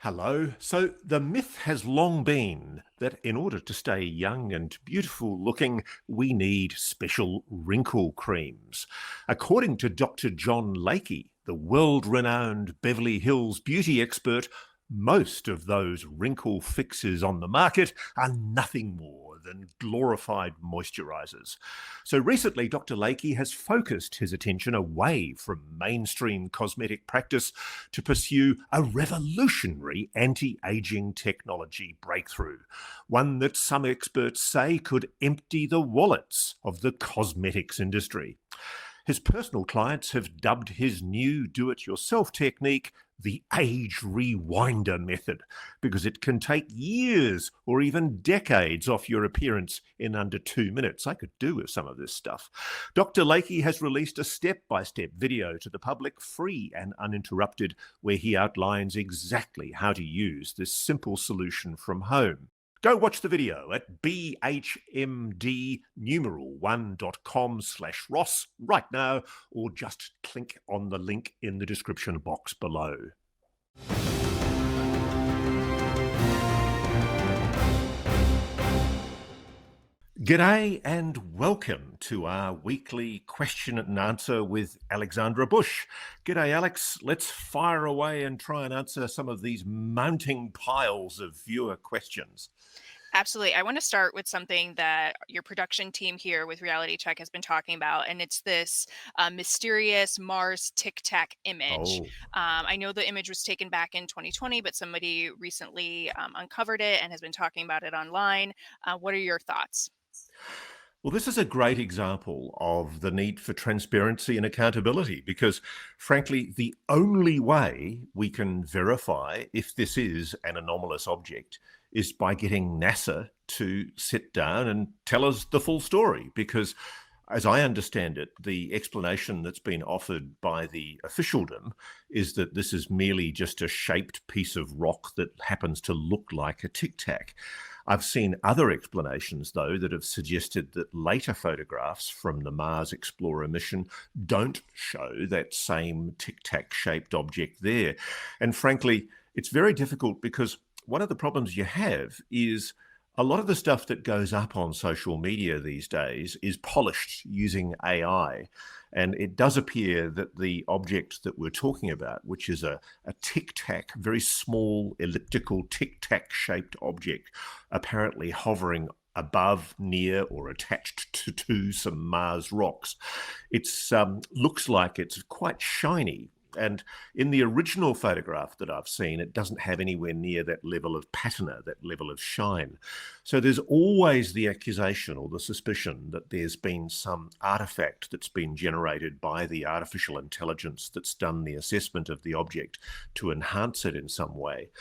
Hello. So, the myth has long been that in order to stay young and beautiful looking, we need special wrinkle creams. According to Dr. John Lakey, the world renowned Beverly Hills beauty expert, most of those wrinkle fixes on the market are nothing more than glorified moisturizers. So recently, Dr. Lakey has focused his attention away from mainstream cosmetic practice to pursue a revolutionary anti-aging technology breakthrough, one that some experts say could empty the wallets of the cosmetics industry. His personal clients have dubbed his new do-it-yourself technique the age rewinder method, because it can take years or even decades off your appearance in under 2 minutes. I could do with some of this stuff. Dr. Lakey has released a step-by-step video to the public, free and uninterrupted, where he outlines exactly how to use this simple solution from home. Go watch the video at bhmdnumeral1.com/Ross right now, or just click on the link in the description box below. G'day and welcome to our weekly question and answer with Aleksandra Bush. G'day, Alex. Let's fire away and try and answer some of these mounting piles of viewer questions. Absolutely. I want to start with something that your production team here with Reality Check has been talking about, and it's this mysterious Mars Tic Tac image. Oh, I know the image was taken back in 2020, but somebody recently uncovered it and has been talking about it online. What are your thoughts? well, this is a great example of the need for transparency and accountability because, frankly, the only way we can verify if this is an anomalous object is by getting NASA to sit down and tell us the full story. Because, as I understand it, the explanation that's been offered by the officialdom is that this is merely just a shaped piece of rock that happens to look like a tic tac. I've seen other explanations, though, that have suggested that later photographs from the Mars Explorer mission don't show that same tic tac shaped object there. And frankly, it's very difficult because one of the problems you have is a lot of the stuff that goes up on social media these days is polished using AI. And it does appear that the object that we're talking about, which is a tic tac, very small elliptical tic tac shaped object, apparently hovering above, near, or attached to some Mars rocks, it looks like it's quite shiny. And in the original photograph that I've seen, it doesn't have anywhere near that level of patina, that level of shine. So there's always the accusation or the suspicion that there's been some artifact that's been generated by the artificial intelligence that's done the assessment of the object to enhance it in some way.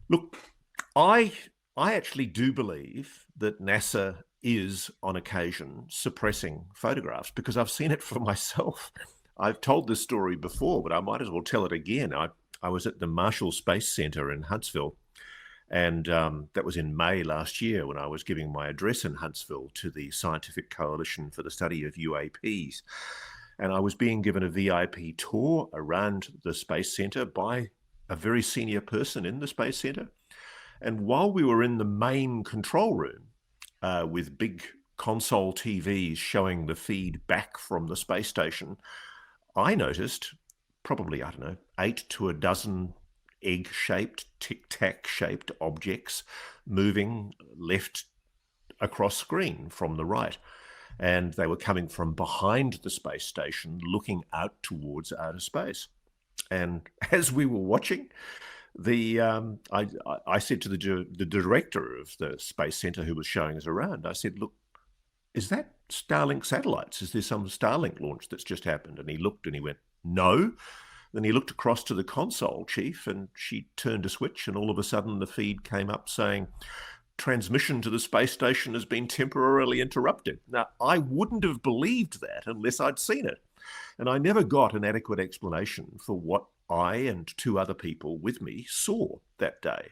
Look, I actually do believe that NASA is on occasion suppressing photographs because I've seen it for myself. I've told this story before, but I might as well tell it again. I was at the Marshall Space Center in Huntsville, and that was in May last year when I was giving my address in Huntsville to the Scientific Coalition for the Study of UAPs. And I was being given a VIP tour around the Space Center by a very senior person in the Space Center. And while we were in the main control room with big console TVs showing the feed back from the space station, I noticed probably, I don't know, 8 to a dozen egg-shaped, tic-tac-shaped objects moving left across screen from the right. And they were coming from behind the space station, looking out towards outer space. And as we were watching, I said to the director of the Space Center who was showing us around, I said, look, is that Starlink satellites? Is there some Starlink launch that's just happened? And he looked and he went, no. Then he looked across to the console chief and she turned a switch and all of a sudden the feed came up saying, transmission to the space station has been temporarily interrupted. Now, I wouldn't have believed that unless I'd seen it. And I never got an adequate explanation for what I and 2 other people with me saw that day.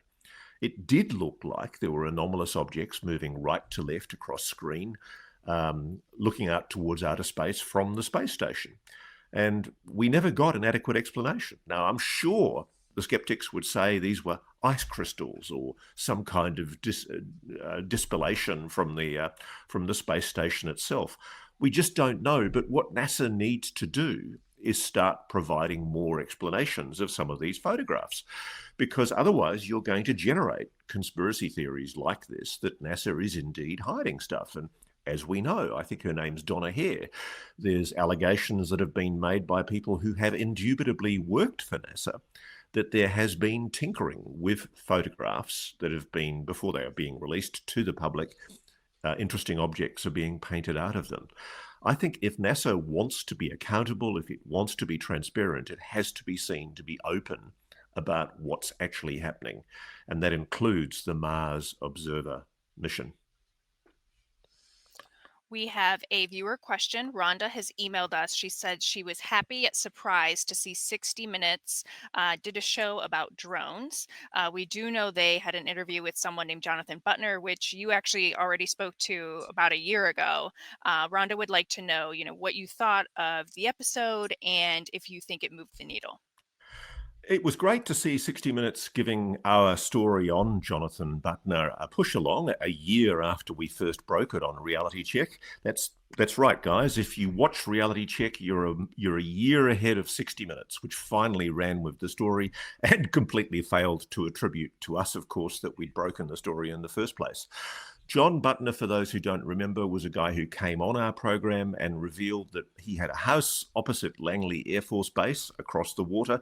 It did look like there were anomalous objects moving right to left across screen, looking out towards outer space from the space station. And we never got an adequate explanation. Now, I'm sure the skeptics would say these were ice crystals or some kind of dispellation from the space station itself. We just don't know. But what NASA needs to do is start providing more explanations of some of these photographs, because otherwise you're going to generate conspiracy theories like this, that NASA is indeed hiding stuff. And as we know, I think her name's Donna Hare, there's allegations that have been made by people who have indubitably worked for NASA that there has been tinkering with photographs that have been, before they are being released to the public, interesting objects are being painted out of them. I think if NASA wants to be accountable, if it wants to be transparent, it has to be seen to be open about what's actually happening. And that includes the Mars Observer mission. We have a viewer question. Rhonda has emailed us. She said she was happy yet surprised to see 60 Minutes did a show about drones. We do know they had an interview with someone named Jonathan Butner, which you actually already spoke to about a year ago. Rhonda would like to know, what you thought of the episode and if you think it moved the needle. It was great to see 60 Minutes giving our story on Jonathan Butner a push along a year after we first broke it on Reality Check. That's right, guys. If you watch Reality Check, you're a year ahead of 60 Minutes, which finally ran with the story and completely failed to attribute to us, of course, that we'd broken the story in the first place. John Butner, for those who don't remember, was a guy who came on our program and revealed that he had a house opposite Langley Air Force Base across the water,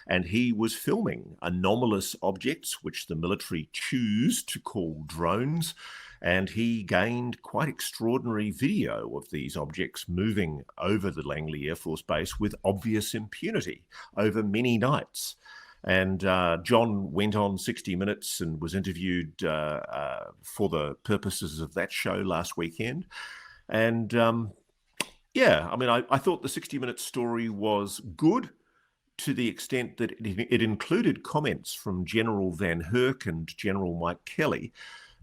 and he was filming anomalous objects, which the military choose to call drones, and he gained quite extraordinary video of these objects moving over the Langley Air Force Base with obvious impunity over many nights. And John went on 60 Minutes and was interviewed for the purposes of that show last weekend. And I thought the 60 Minutes story was good to the extent that it included comments from General Van Herk and General Mike Kelly,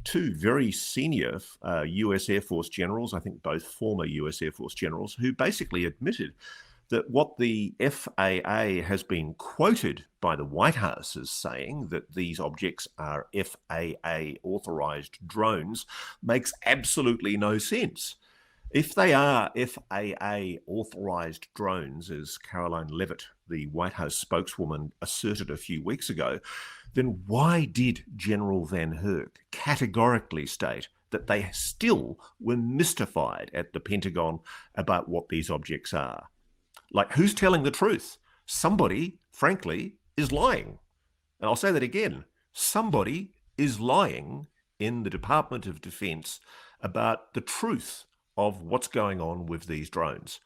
two very senior US Air Force generals, I think both former US Air Force generals, who basically admitted that what the FAA has been quoted by the White House as saying, that these objects are FAA authorized drones, makes absolutely no sense. If they are FAA authorized drones, as Caroline Leavitt, the White House spokeswoman, asserted a few weeks ago, then why did General Van Herk categorically state that they still were mystified at the Pentagon about what these objects are? Like, who's telling the truth? Somebody, frankly, is lying. And I'll say that again. Somebody is lying in the Department of Defense about the truth of what's going on with these drones.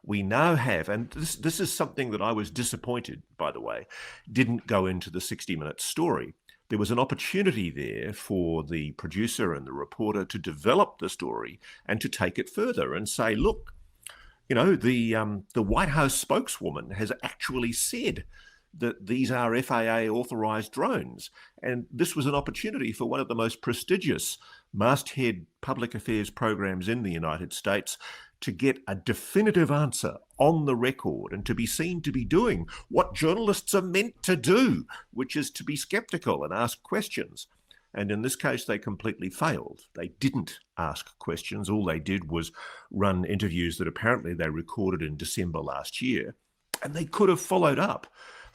We now have, and this is something that I was disappointed, by the way, didn't go into the 60 Minutes story. There was an opportunity there for the producer and the reporter to develop the story and to take it further and say, look, the White House spokeswoman has actually said that these are FAA authorized drones. And this was an opportunity for one of the most prestigious masthead public affairs programs in the United States to get a definitive answer on the record and to be seen to be doing what journalists are meant to do, which is to be skeptical and ask questions. And in this case, they completely failed. They didn't ask questions. All they did was run interviews that apparently they recorded in December last year. And they could have followed up.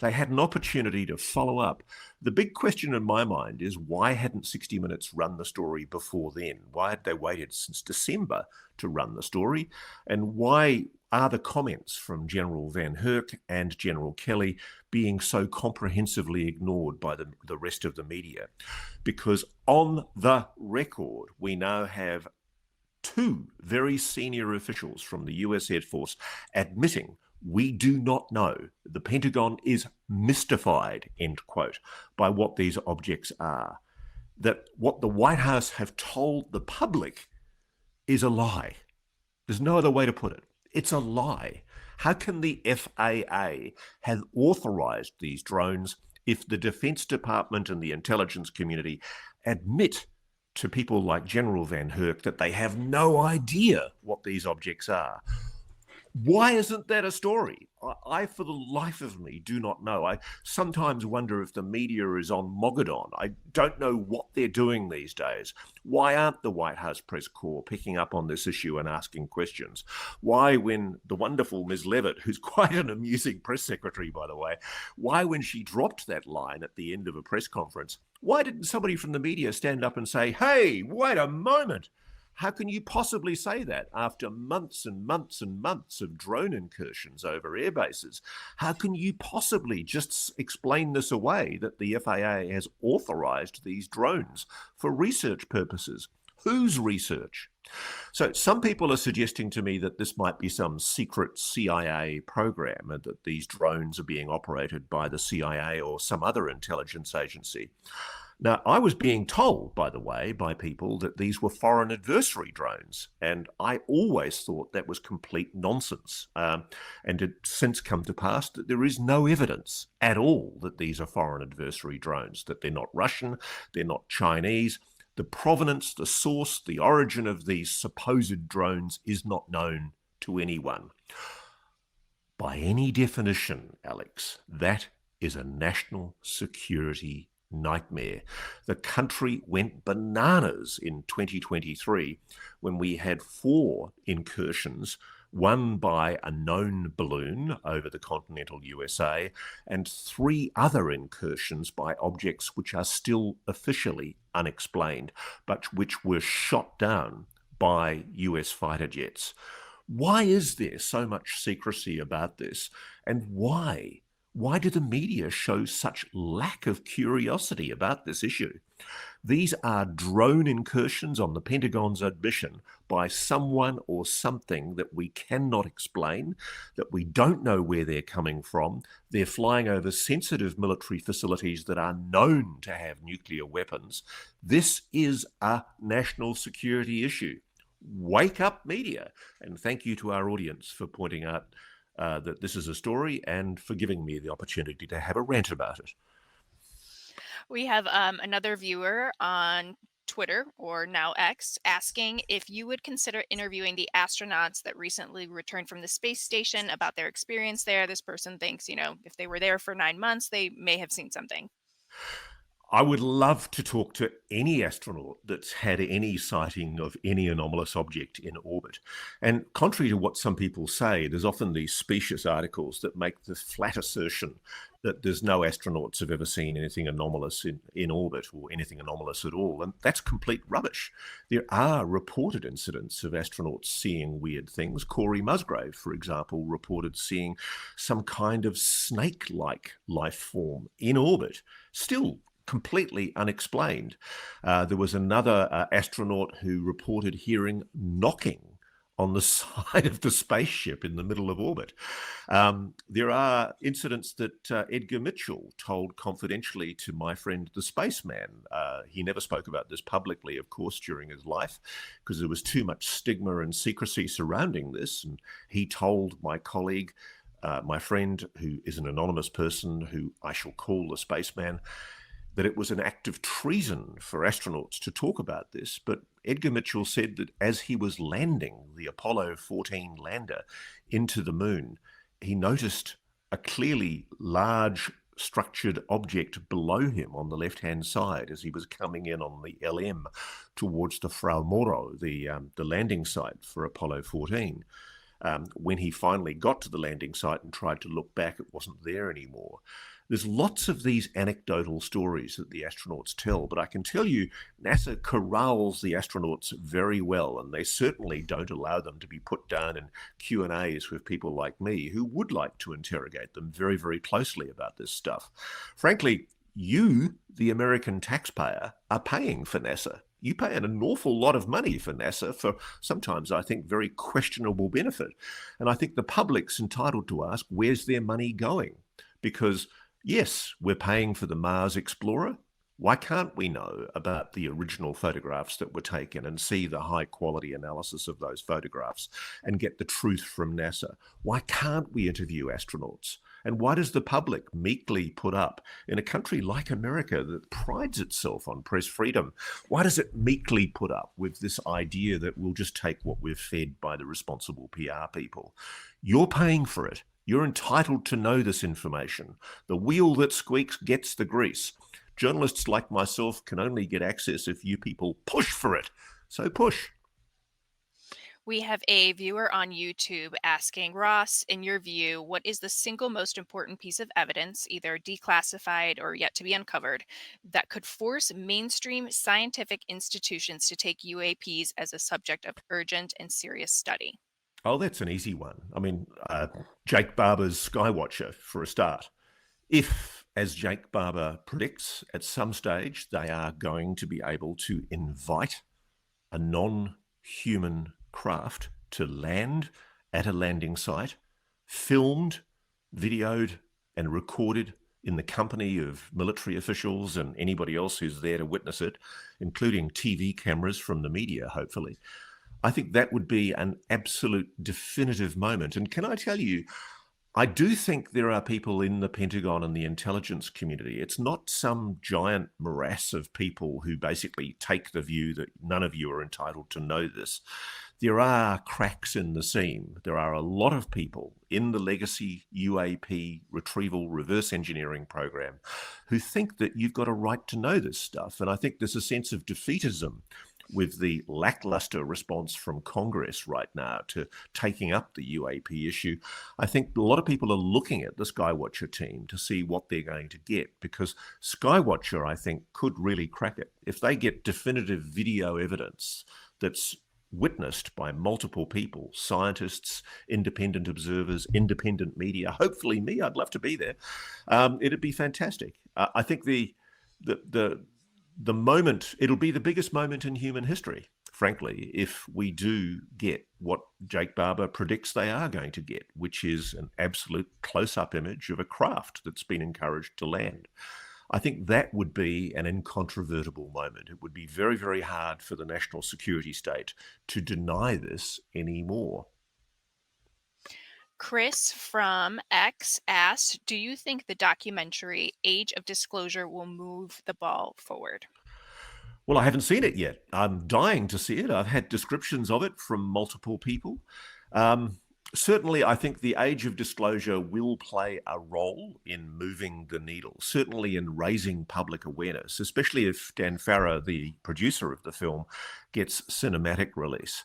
They had an opportunity to follow up. The big question in my mind is, why hadn't 60 Minutes run the story before then? Why had they waited since December to run the story? And why are the comments from General Van Herk and General Kelly being so comprehensively ignored by the rest of the media? Because on the record, we now have two very senior officials from the US Air Force admitting we do not know. The Pentagon is mystified, end quote, by what these objects are. That what the White House have told the public is a lie. There's no other way to put it. It's a lie. How can the FAA have authorized these drones if the Defense Department and the intelligence community admit to people like General Van Herk that they have no idea what these objects are? Why isn't that a story? For the life of me, do not know. I sometimes wonder if the media is on Mogadon. I don't know what they're doing these days. Why aren't the White House press corps picking up on this issue and asking questions? Why, when the wonderful Ms. Levitt, who's quite an amusing press secretary, by the way, why, when she dropped that line at the end of a press conference, why didn't somebody from the media stand up and say, hey, wait a moment? How can you possibly say that after months and months and months of drone incursions over air bases? How can you possibly just explain this away, that the FAA has authorized these drones for research purposes? Whose research? So some people are suggesting to me that this might be some secret CIA program and that these drones are being operated by the CIA or some other intelligence agency. Now, I was being told, by the way, by people that these were foreign adversary drones, and I always thought that was complete nonsense. And it's since come to pass that there is no evidence at all that these are foreign adversary drones, that they're not Russian, they're not Chinese. The provenance, the source, the origin of these supposed drones is not known to anyone. By any definition, Alex, that is a national security nightmare. The country went bananas in 2023 when we had 4 incursions, one by a known balloon over the continental USA, and 3 other incursions by objects which are still officially unexplained, but which were shot down by US fighter jets. Why is there so much secrecy about this? And why? Why do the media show such lack of curiosity about this issue? These are drone incursions on the Pentagon's admission by someone or something that we cannot explain, that we don't know where they're coming from. They're flying over sensitive military facilities that are known to have nuclear weapons. This is a national security issue. Wake up, media. And thank you to our audience for pointing out that this is a story and for giving me the opportunity to have a rant about it. We have another viewer on Twitter, or now X, asking if you would consider interviewing the astronauts that recently returned from the space station about their experience there. This person thinks, if they were there for 9 months, they may have seen something. I would love to talk to any astronaut that's had any sighting of any anomalous object in orbit. And contrary to what some people say, there's often these specious articles that make the flat assertion that there's no astronauts have ever seen anything anomalous in orbit or anything anomalous at all. And that's complete rubbish. There are reported incidents of astronauts seeing weird things. Corey Musgrave, for example, reported seeing some kind of snake-like life form in orbit, still completely unexplained. There was another astronaut who reported hearing knocking on the side of the spaceship in the middle of orbit. There are incidents that Edgar Mitchell told confidentially to my friend the spaceman. He never spoke about this publicly, of course, during his life, because there was too much stigma and secrecy surrounding this. And he told my colleague, my friend, who is an anonymous person who I shall call the spaceman, that it was an act of treason for astronauts to talk about this. But Edgar Mitchell said that as he was landing the Apollo 14 lander into the moon, he noticed a clearly large structured object below him on the left-hand side as he was coming in on the LM towards the Frau Moro, the landing site for Apollo 14. When he finally got to the landing site and tried to look back, it wasn't there anymore. There's lots of these anecdotal stories that the astronauts tell, but I can tell you NASA corrals the astronauts very well, and they certainly don't allow them to be put down in Q&As with people like me who would like to interrogate them very, very closely about this stuff. Frankly, you, the American taxpayer, are paying for NASA. You pay an awful lot of money for NASA for sometimes, I think, very questionable benefit. And I think the public's entitled to ask, where's their money going? Because yes, we're paying for the Mars Explorer. Why can't we know about the original photographs that were taken and see the high quality analysis of those photographs and get the truth from NASA? Why can't we interview astronauts? And why does the public meekly put up, in a country like America that prides itself on press freedom, why does it meekly put up with this idea that we'll just take what we're fed by the responsible PR people? You're paying for it. You're entitled to know this information. The wheel that squeaks gets the grease. Journalists like myself can only get access if you people push for it. So push. We have a viewer on YouTube asking, Ross, in your view, what is the single most important piece of evidence, either declassified or yet to be uncovered, that could force mainstream scientific institutions to take UAPs as a subject of urgent and serious study? Oh, that's an easy one. I mean, Jake Barber's Skywatcher, for a start. If, as Jake Barber predicts, at some stage they are going to be able to invite a non-human craft to land at a landing site, filmed, videoed, and recorded in the company of military officials and anybody else who's there to witness it, including TV cameras from the media, hopefully, I think that would be an absolute definitive moment. And can I tell you, I do think there are people in the Pentagon and the intelligence community. It's not some giant morass of people who basically take the view that none of you are entitled to know this. There are cracks in the seam. There are a lot of people in the legacy UAP retrieval reverse engineering program who think that you've got a right to know this stuff. And I think there's a sense of defeatism with the lackluster response from Congress right now to taking up the UAP issue. I think a lot of people are looking at the Skywatcher team to see what they're going to get, because Skywatcher, I think, could really crack it. If they get definitive video evidence that's witnessed by multiple people, scientists, independent observers, independent media, hopefully me, I'd love to be there. It'd be fantastic. I think the moment, it'll be the biggest moment in human history, frankly, if we do get what Jake Barber predicts they are going to get, which is an absolute close-up image of a craft that's been encouraged to land. I think that would be an incontrovertible moment. It would be very, very hard for the national security state to deny this anymore. Chris from X asked, do you think the documentary Age of Disclosure will move the ball forward? Well, I haven't seen it yet. I'm dying to see it. I've had descriptions of it from multiple people. Certainly, I think the Age of Disclosure will play a role in moving the needle, certainly in raising public awareness, especially if Dan Farrar, the producer of the film, gets cinematic release.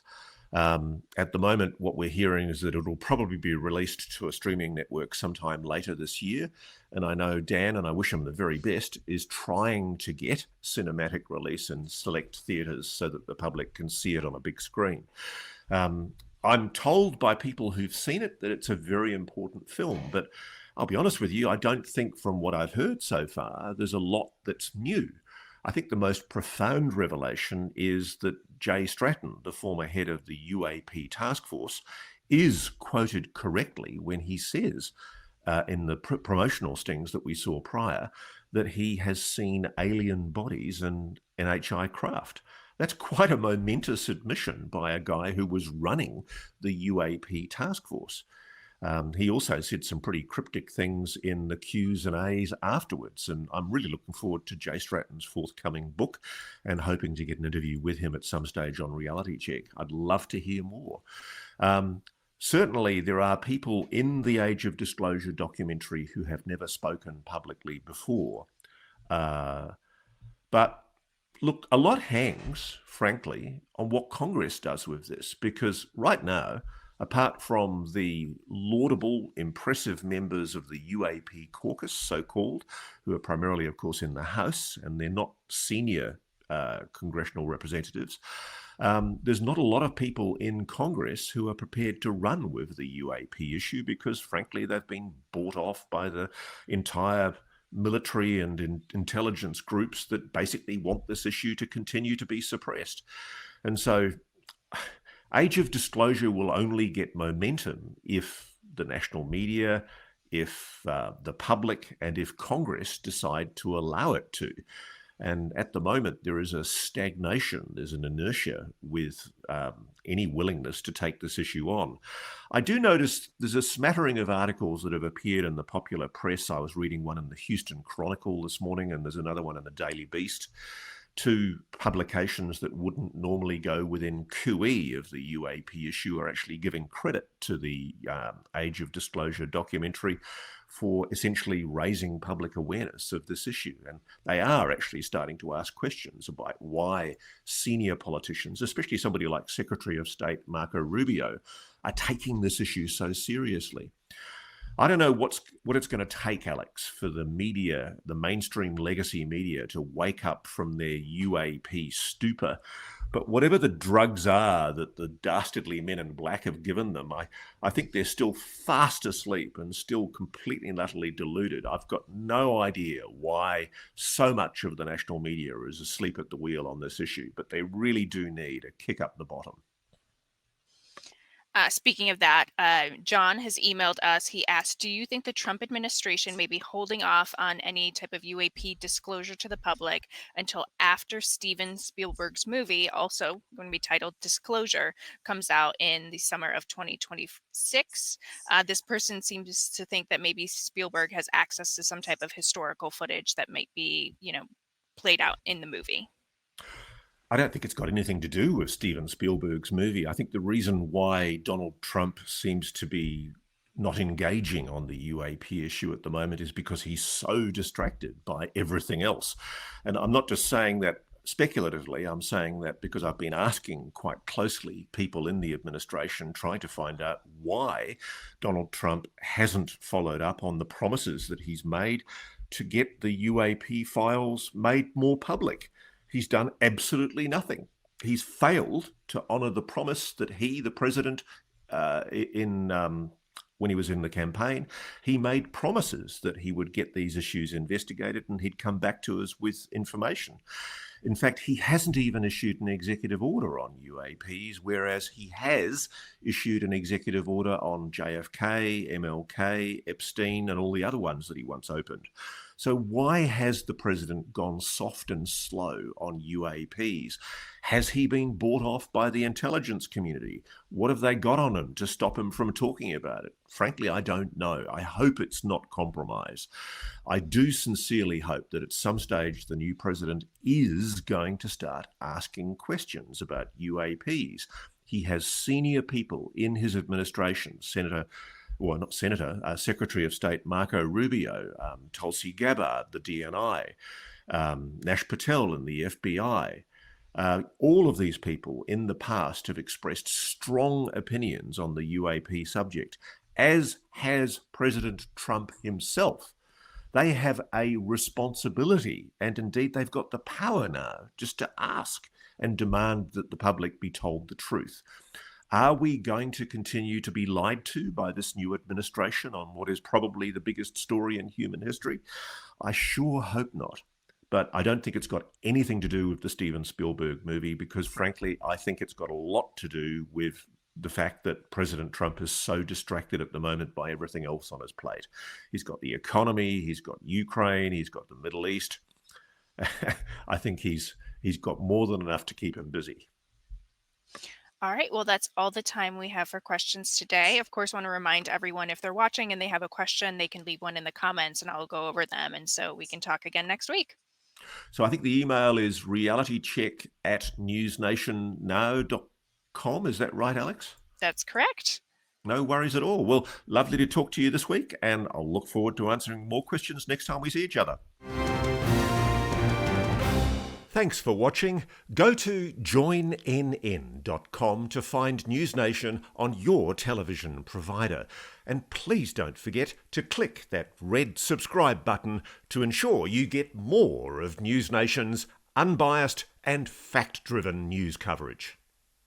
At the moment, what we're hearing is that it'll probably be released to a streaming network sometime later this year. And I know Dan, and I wish him the very best, is trying to get cinematic release in select theatres so that the public can see it on a big screen. I'm told by people who've seen it that it's a very important film, but I'll be honest with you, I don't think from what I've heard so far, there's a lot that's new. I think the most profound revelation is that Jay Stratton, the former head of the UAP task force, is quoted correctly when he says in the promotional stings that we saw prior that he has seen alien bodies and NHI craft. That's quite a momentous admission by a guy who was running the UAP task force. He also said some pretty cryptic things in the Q's and A's afterwards, and I'm really looking forward to Jay Stratton's forthcoming book and hoping to get an interview with him at some stage on Reality Check. I'd love to hear more. Certainly, there are people in the Age of Disclosure documentary who have never spoken publicly before. But look, a lot hangs, frankly, on what Congress does with this, because right now, apart from the laudable, impressive members of the UAP caucus, so-called, who are primarily, of course, in the House, and they're not senior congressional representatives, there's not a lot of people in Congress who are prepared to run with the UAP issue because, frankly, they've been bought off by the entire military and intelligence groups that basically want this issue to continue to be suppressed. And so Age of Disclosure will only get momentum if the national media, if the public, and if Congress decide to allow it to. And at the moment, there is a stagnation, there's an inertia with any willingness to take this issue on. I do notice there's a smattering of articles that have appeared in the popular press. I was reading one in the Houston Chronicle this morning, and there's another one in the Daily Beast. Two publications that wouldn't normally go within cooee of the UAP issue are actually giving credit to the Age of Disclosure documentary for essentially raising public awareness of this issue. And they are actually starting to ask questions about why senior politicians, especially somebody like Secretary of State Marco Rubio, are taking this issue so seriously. I don't know what it's going to take, Alex, for the media, the mainstream legacy media, to wake up from their UAP stupor. But whatever the drugs are that the dastardly men in black have given them, I think they're still fast asleep and still completely and utterly deluded. I've got no idea why so much of the national media is asleep at the wheel on this issue, but they really do need a kick up the bottom. Speaking of that, John has emailed us. He asked, do you think the Trump administration may be holding off on any type of UAP disclosure to the public until after Steven Spielberg's movie, also going to be titled Disclosure, comes out in the summer of 2026? This person seems to think that maybe Spielberg has access to some type of historical footage that might be, played out in the movie. I don't think it's got anything to do with Steven Spielberg's movie. I think the reason why Donald Trump seems to be not engaging on the UAP issue at the moment is because he's so distracted by everything else. And I'm not just saying that speculatively, I'm saying that because I've been asking quite closely people in the administration, trying to find out why Donald Trump hasn't followed up on the promises that he's made to get the UAP files made more public. He's done absolutely nothing. He's failed to honour the promise that he, the president, when he was in the campaign, he made promises that he would get these issues investigated and he'd come back to us with information. In fact, he hasn't even issued an executive order on UAPs, whereas he has issued an executive order on JFK, MLK, Epstein, and all the other ones that he once opened. So why has the president gone soft and slow on UAPs? Has he been bought off by the intelligence community? What have they got on him to stop him from talking about it? Frankly, I don't know. I hope it's not compromise. I do sincerely hope that at some stage the new president is going to start asking questions about UAPs. He has senior people in his administration, Secretary of State Marco Rubio, Tulsi Gabbard, the DNI, Nash Patel in the FBI. All of these people in the past have expressed strong opinions on the UAP subject, as has President Trump himself. They have a responsibility, and indeed they've got the power now just to ask and demand that the public be told the truth. Are we going to continue to be lied to by this new administration on what is probably the biggest story in human history? I sure hope not. But I don't think it's got anything to do with the Steven Spielberg movie because, frankly, I think it's got a lot to do with the fact that President Trump is so distracted at the moment by everything else on his plate. He's got the economy, he's got Ukraine, he's got the Middle East. I think he's got more than enough to keep him busy. All right. Well, that's all the time we have for questions today. Of course, I want to remind everyone if they're watching and they have a question, they can leave one in the comments and I'll go over them. And so we can talk again next week. So I think the email is realitycheck@newsnationnow.com. Is that right, Alex? That's correct. No worries at all. Well, lovely to talk to you this week, and I'll look forward to answering more questions next time we see each other. Thanks for watching. Go to joinnn.com to find NewsNation on your television provider. And please don't forget to click that red subscribe button to ensure you get more of NewsNation's unbiased and fact-driven news coverage.